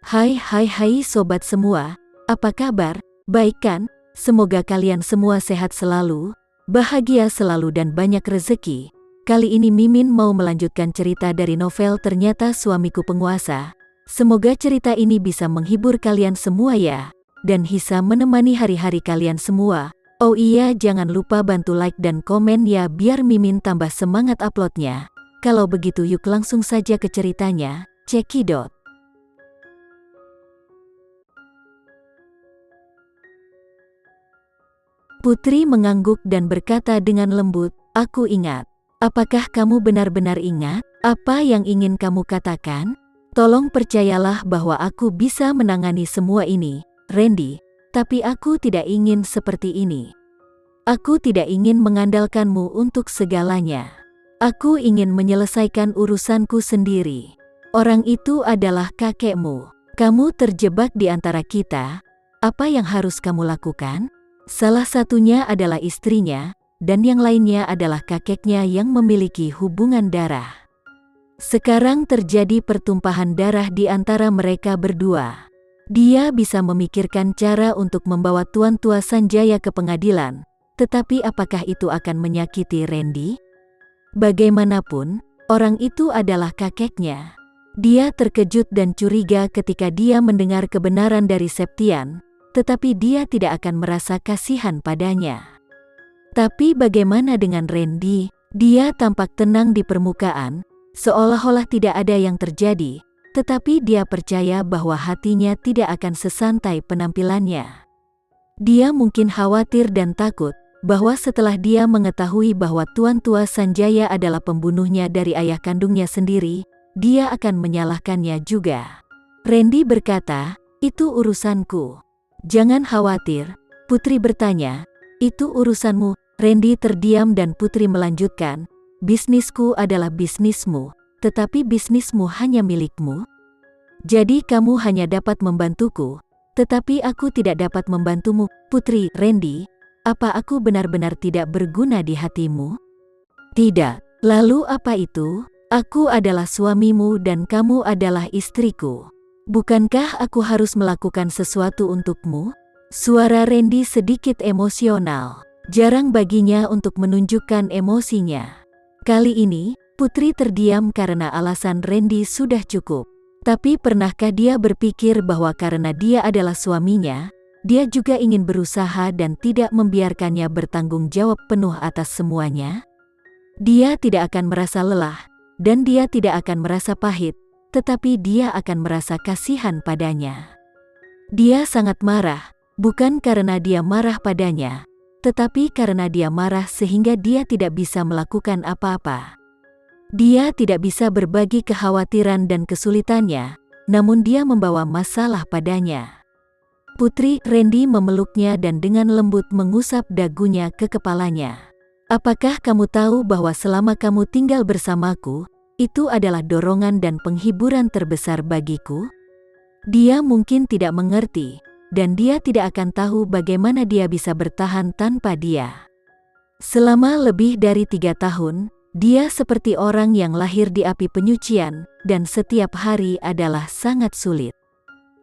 Hai sobat semua, apa kabar? Baik kan? Semoga kalian semua sehat selalu, bahagia selalu dan banyak rezeki. Kali ini Mimin mau melanjutkan cerita dari novel Ternyata Suamiku Penguasa. Semoga cerita ini bisa menghibur kalian semua ya, dan bisa menemani hari-hari kalian semua. Oh iya, jangan lupa bantu like dan komen ya biar Mimin tambah semangat uploadnya. Kalau begitu yuk langsung saja ke ceritanya, cekidot. Putri mengangguk dan berkata dengan lembut, "Aku ingat." "Apakah kamu benar-benar ingat apa yang ingin kamu katakan? Tolong percayalah bahwa aku bisa menangani semua ini, Randy. Tapi aku tidak ingin seperti ini. Aku tidak ingin mengandalkanmu untuk segalanya. Aku ingin menyelesaikan urusanku sendiri. Orang itu adalah kakekmu. Kamu terjebak di antara kita. Apa yang harus kamu lakukan? Salah satunya adalah istrinya, dan yang lainnya adalah kakeknya yang memiliki hubungan darah. Sekarang terjadi pertumpahan darah di antara mereka berdua. Dia bisa memikirkan cara untuk membawa Tuan Tua Sanjaya ke pengadilan, tetapi apakah itu akan menyakiti Randy? Bagaimanapun, orang itu adalah kakeknya. Dia terkejut dan curiga ketika dia mendengar kebenaran dari Septian, tetapi dia tidak akan merasa kasihan padanya. Tapi bagaimana dengan Randy? Dia tampak tenang di permukaan, seolah-olah tidak ada yang terjadi, tetapi dia percaya bahwa hatinya tidak akan sesantai penampilannya. Dia mungkin khawatir dan takut bahwa setelah dia mengetahui bahwa Tuan Tua Sanjaya adalah pembunuhnya dari ayah kandungnya sendiri, dia akan menyalahkannya juga. Randy berkata, "Itu urusanku." "Jangan khawatir," Putri bertanya. "Itu urusanmu." Randy terdiam dan Putri melanjutkan, "Bisnisku adalah bisnismu, tetapi bisnismu hanya milikmu. Jadi kamu hanya dapat membantuku, tetapi aku tidak dapat membantumu." "Putri, Randy, apa aku benar-benar tidak berguna di hatimu?" "Tidak." "Lalu apa itu?" "Aku adalah suamimu dan kamu adalah istriku. Bukankah aku harus melakukan sesuatu untukmu?" Suara Randy sedikit emosional. Jarang baginya untuk menunjukkan emosinya. Kali ini, Putri terdiam karena alasan Randy sudah cukup. Tapi pernahkah dia berpikir bahwa karena dia adalah suaminya, dia juga ingin berusaha dan tidak membiarkannya bertanggung jawab penuh atas semuanya? Dia tidak akan merasa lelah, dan dia tidak akan merasa pahit, tetapi dia akan merasa kasihan padanya. Dia sangat marah, bukan karena dia marah padanya, tetapi karena dia marah sehingga dia tidak bisa melakukan apa-apa. Dia tidak bisa berbagi kekhawatiran dan kesulitannya, namun dia membawa masalah padanya. Putri, Randy memeluknya dan dengan lembut mengusap dagunya ke kepalanya. "Apakah kamu tahu bahwa selama kamu tinggal bersamaku, itu adalah dorongan dan penghiburan terbesar bagiku?" Dia mungkin tidak mengerti, dan dia tidak akan tahu bagaimana dia bisa bertahan tanpa dia. Selama lebih dari 3 tahun, dia seperti orang yang lahir di api penyucian, dan setiap hari adalah sangat sulit.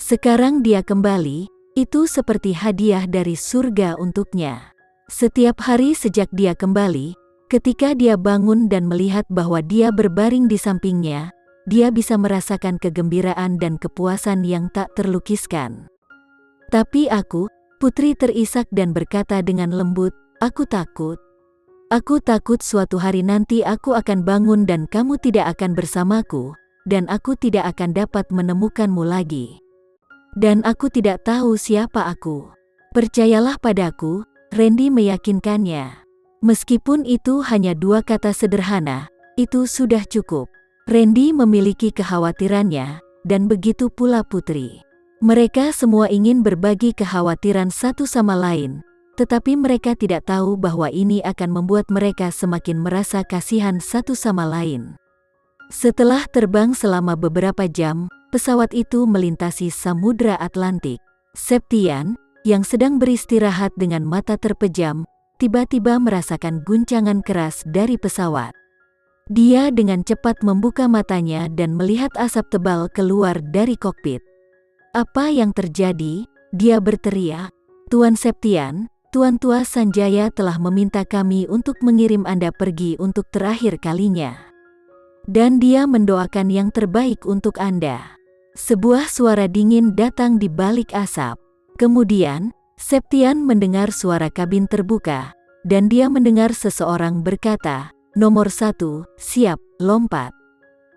Sekarang dia kembali, itu seperti hadiah dari surga untuknya. Setiap hari sejak dia kembali, ketika dia bangun dan melihat bahwa dia berbaring di sampingnya, dia bisa merasakan kegembiraan dan kepuasan yang tak terlukiskan. "Tapi aku," Putri terisak dan berkata dengan lembut, "aku takut. Aku takut suatu hari nanti aku akan bangun dan kamu tidak akan bersamaku, dan aku tidak akan dapat menemukanmu lagi. Dan aku tidak tahu siapa aku." "Percayalah padaku," Randy meyakinkannya. Meskipun itu hanya 2 kata sederhana, itu sudah cukup. Randy memiliki kekhawatirannya, dan begitu pula Putri. Mereka semua ingin berbagi kekhawatiran satu sama lain, tetapi mereka tidak tahu bahwa ini akan membuat mereka semakin merasa kasihan satu sama lain. Setelah terbang selama beberapa jam, pesawat itu melintasi Samudra Atlantik. Septian, yang sedang beristirahat dengan mata terpejam, tiba-tiba merasakan guncangan keras dari pesawat. Dia dengan cepat membuka matanya dan melihat asap tebal keluar dari kokpit. Apa yang terjadi? Dia berteriak. Tuan Septian, Tuan Tua Sanjaya telah meminta kami untuk mengirim Anda pergi untuk terakhir kalinya. Dan dia mendoakan yang terbaik untuk Anda. Sebuah suara dingin datang di balik asap. Kemudian, Septian mendengar suara kabin terbuka, dan dia mendengar seseorang berkata, "Nomor 1, siap, lompat.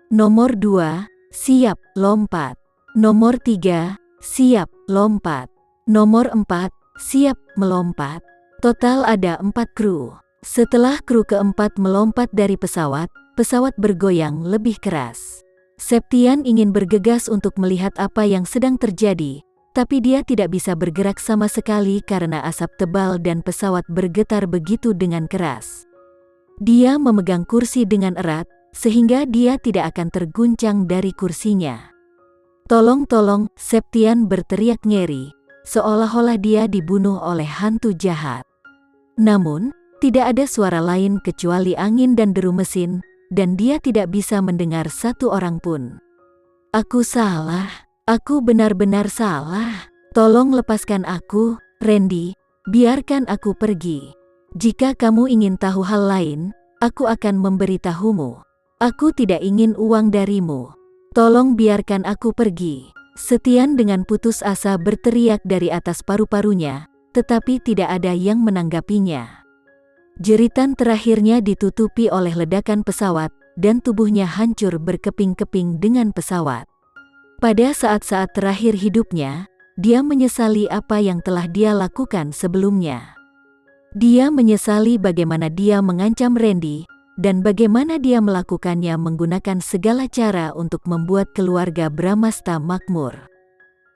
Nomor 2, siap, lompat. Nomor 3, siap, lompat. Nomor 4, siap, melompat." Total ada 4 kru. Setelah kru keempat melompat dari pesawat, pesawat bergoyang lebih keras. Septian ingin bergegas untuk melihat apa yang sedang terjadi, tapi dia tidak bisa bergerak sama sekali karena asap tebal dan pesawat bergetar begitu dengan keras. Dia memegang kursi dengan erat, sehingga dia tidak akan terguncang dari kursinya. "Tolong, tolong!" Septian berteriak ngeri, seolah-olah dia dibunuh oleh hantu jahat. Namun, tidak ada suara lain kecuali angin dan deru mesin, dan dia tidak bisa mendengar satu orang pun. "Aku salah. Aku benar-benar salah. Tolong lepaskan aku, Randy. Biarkan aku pergi. Jika kamu ingin tahu hal lain, aku akan memberitahumu. Aku tidak ingin uang darimu. Tolong biarkan aku pergi." Septian dengan putus asa berteriak dari atas paru-parunya, tetapi tidak ada yang menanggapinya. Jeritan terakhirnya ditutupi oleh ledakan pesawat, dan tubuhnya hancur berkeping-keping dengan pesawat. Pada saat-saat terakhir hidupnya, dia menyesali apa yang telah dia lakukan sebelumnya. Dia menyesali bagaimana dia mengancam Randy, dan bagaimana dia melakukannya menggunakan segala cara untuk membuat keluarga Bramasta makmur.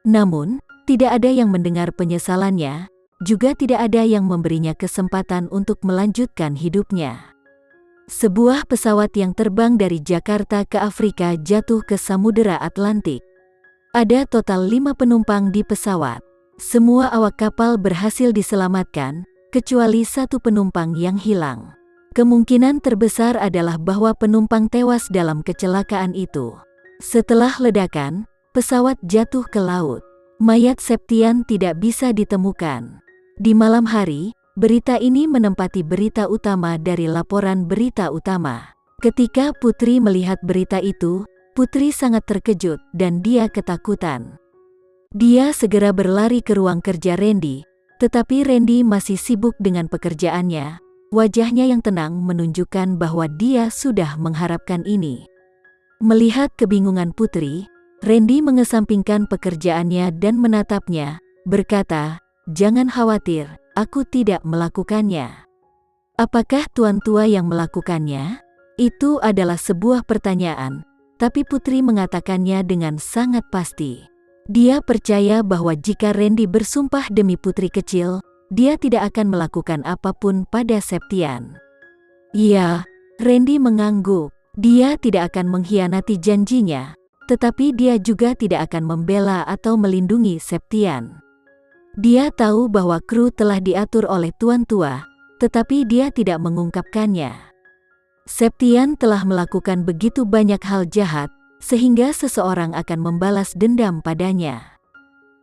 Namun, tidak ada yang mendengar penyesalannya, juga tidak ada yang memberinya kesempatan untuk melanjutkan hidupnya. Sebuah pesawat yang terbang dari Jakarta ke Afrika jatuh ke Samudera Atlantik. Ada total 5 penumpang di pesawat. Semua awak kapal berhasil diselamatkan, kecuali 1 penumpang yang hilang. Kemungkinan terbesar adalah bahwa penumpang tewas dalam kecelakaan itu. Setelah ledakan, pesawat jatuh ke laut. Mayat Septian tidak bisa ditemukan. Di malam hari, berita ini menempati berita utama dari laporan berita utama. Ketika Putri melihat berita itu, Putri sangat terkejut dan dia ketakutan. Dia segera berlari ke ruang kerja Randy, tetapi Randy masih sibuk dengan pekerjaannya. Wajahnya yang tenang menunjukkan bahwa dia sudah mengharapkan ini. Melihat kebingungan Putri, Randy mengesampingkan pekerjaannya dan menatapnya, berkata, "Jangan khawatir, aku tidak melakukannya." "Apakah Tuan Tua yang melakukannya?" Itu adalah sebuah pertanyaan, tapi Putri mengatakannya dengan sangat pasti. Dia percaya bahwa jika Randy bersumpah demi putri kecil, dia tidak akan melakukan apapun pada Septian. "Iya," Randy mengangguk. Dia tidak akan mengkhianati janjinya, tetapi dia juga tidak akan membela atau melindungi Septian. Dia tahu bahwa kru telah diatur oleh Tuan Tua, tetapi dia tidak mengungkapkannya. Septian telah melakukan begitu banyak hal jahat, sehingga seseorang akan membalas dendam padanya.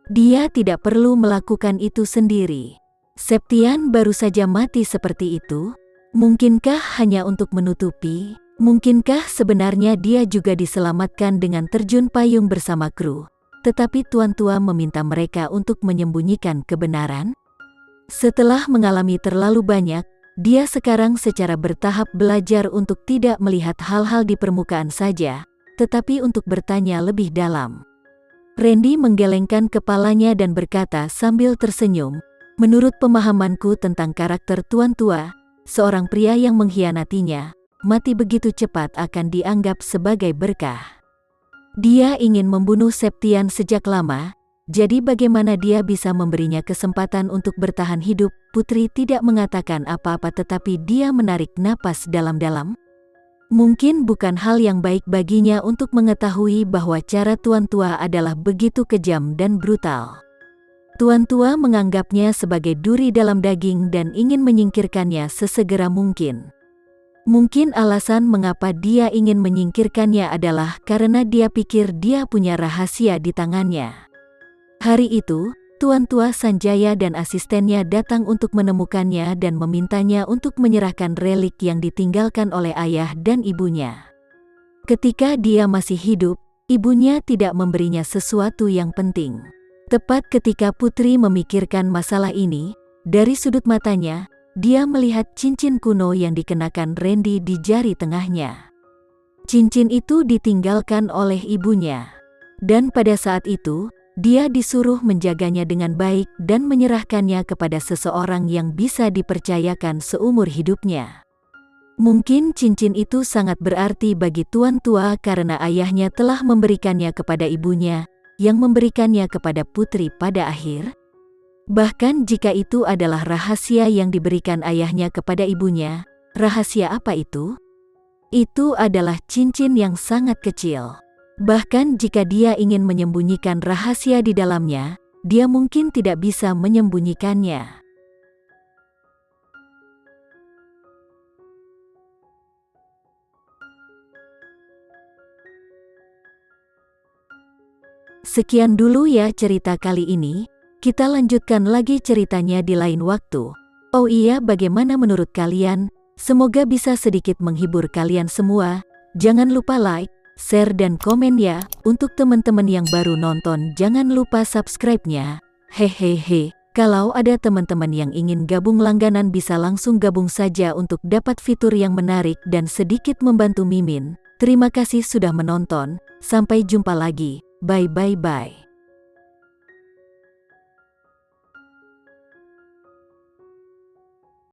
Dia tidak perlu melakukan itu sendiri. Septian baru saja mati seperti itu. Mungkinkah hanya untuk menutupi? Mungkinkah sebenarnya dia juga diselamatkan dengan terjun payung bersama kru, tetapi Tuan Tua meminta mereka untuk menyembunyikan kebenaran? Setelah mengalami terlalu banyak, dia sekarang secara bertahap belajar untuk tidak melihat hal-hal di permukaan saja, tetapi untuk bertanya lebih dalam. Randy menggelengkan kepalanya dan berkata sambil tersenyum, "Menurut pemahamanku tentang karakter Tuan Tua, seorang pria yang mengkhianatinya, mati begitu cepat akan dianggap sebagai berkah. Dia ingin membunuh Septian sejak lama, jadi bagaimana dia bisa memberinya kesempatan untuk bertahan hidup?" Putri tidak mengatakan apa-apa tetapi dia menarik napas dalam-dalam. Mungkin bukan hal yang baik baginya untuk mengetahui bahwa cara Tuan Tua adalah begitu kejam dan brutal. Tuan Tua menganggapnya sebagai duri dalam daging dan ingin menyingkirkannya sesegera mungkin. Mungkin alasan mengapa dia ingin menyingkirkannya adalah karena dia pikir dia punya rahasia di tangannya. Hari itu, Tuan Tua Sanjaya dan asistennya datang untuk menemukannya dan memintanya untuk menyerahkan relik yang ditinggalkan oleh ayah dan ibunya. Ketika dia masih hidup, ibunya tidak memberinya sesuatu yang penting. Tepat ketika putri memikirkan masalah ini, dari sudut matanya, dia melihat cincin kuno yang dikenakan Randy di jari tengahnya. Cincin itu ditinggalkan oleh ibunya. Dan pada saat itu, dia disuruh menjaganya dengan baik dan menyerahkannya kepada seseorang yang bisa dipercayakan seumur hidupnya. Mungkin cincin itu sangat berarti bagi Tuan Tua karena ayahnya telah memberikannya kepada ibunya, yang memberikannya kepada putri pada akhir. Bahkan jika itu adalah rahasia yang diberikan ayahnya kepada ibunya, rahasia apa itu? Itu adalah cincin yang sangat kecil. Bahkan jika dia ingin menyembunyikan rahasia di dalamnya, dia mungkin tidak bisa menyembunyikannya. Sekian dulu ya cerita kali ini, kita lanjutkan lagi ceritanya di lain waktu. Oh iya, bagaimana menurut kalian? Semoga bisa sedikit menghibur kalian semua. Jangan lupa like, share dan komen ya. Untuk teman-teman yang baru nonton, jangan lupa subscribe-nya. Hehehe, kalau ada teman-teman yang ingin gabung langganan bisa langsung gabung saja untuk dapat fitur yang menarik dan sedikit membantu Mimin. Terima kasih sudah menonton, sampai jumpa lagi. Bye bye bye.